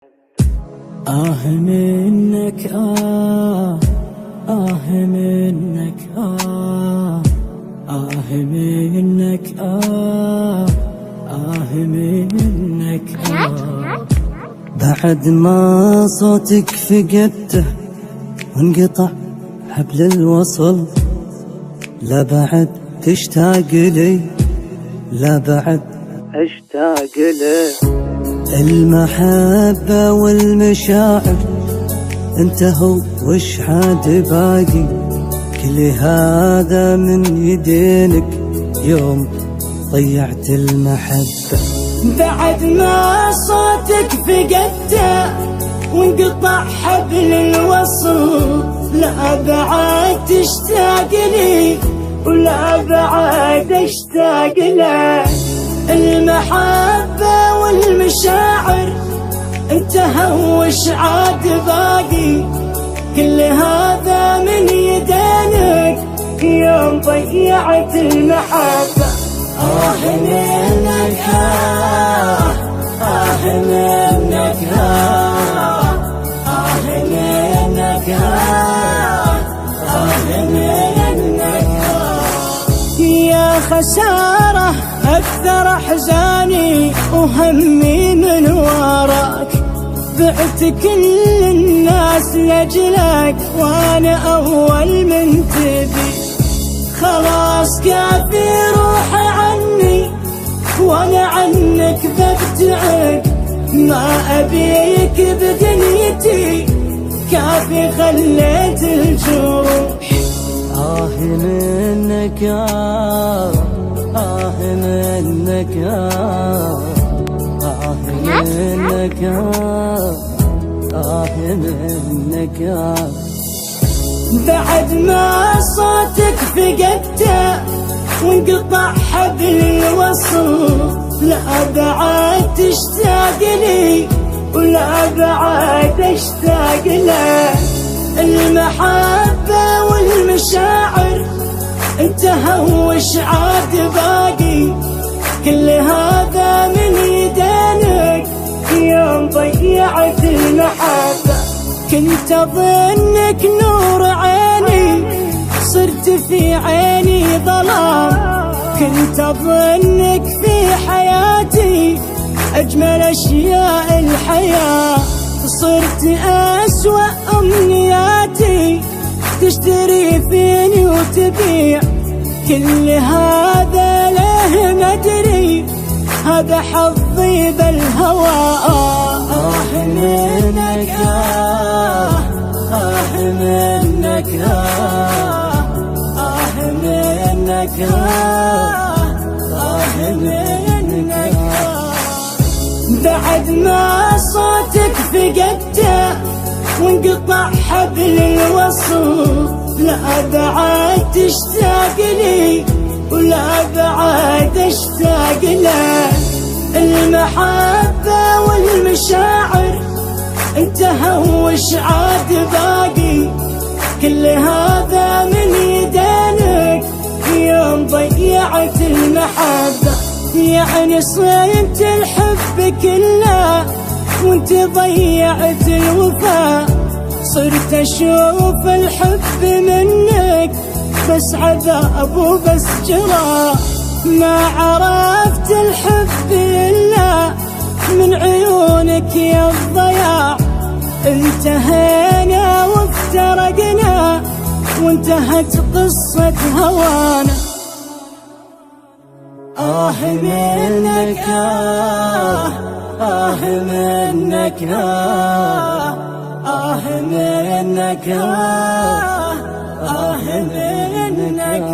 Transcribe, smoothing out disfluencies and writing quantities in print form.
منك منك منك منك بعد ما صوتك فقدته وانقطع حبل الوصل، لا بعد تشتاق لي، لا بعد اشتاق له. المحبة والمشاعر انتهوا وش عاد باقي، كل هذا من يدينك يوم ضيعت المحبة. بعد ما صوتك فقدته وانقطع حبل الوصل، لا بعد تشتاق لي ولا بعد اشتاق له. المحبة والمشاعر انتهوا وش عاد باقي، كل هذا من يدينك يوم ضيعت المحبة. منك منك منك يا خسارة أكثر أحزاني وهمي من وراك، بعت كل الناس لأجلك وأنا أول من تبي. خلاص كافي روحي عني وأنا عنك ببتعد، ما أبيك بدنيتي كافي خليت الجروح. منك منك منك بعد ما صوتك فقدته وانقطع حبل الوصل، لا بعد تشتاق لي ولا بعد اشتاق له. المحبة والمشاعر انتهوا وش عاد باقي، كل هذا من يدينك يوم ضيعت المحبة. كنت أظنك نور عيني صرت في عيني ظلام، كنت أظنك في حياتي أجمل أشياء الحياة، صرت أسوأ أمنياتي تشتري فيني وتبيع. كل هذا له مدري هذا حظي بالهوى. منك منك منك بعد ما صوتك فقدته وانقطع حبل الوصل، لا بعد تشتاق لي ولا بعد اشتاق له. المحبة والمشاعر انتهوا وش عاد باقي، كل هذا من يدينك يوم ضيعت المحبة. يعني صينت الحب كله وانت ضيعت الوفاء، صرت اشوف الحب منك بس عذاب وبس جراح. ما عرفت الحب إلا من عيونك يا الضياع، انتهينا وافترقنا وانتهت قصة هوانا. منك منك منك منك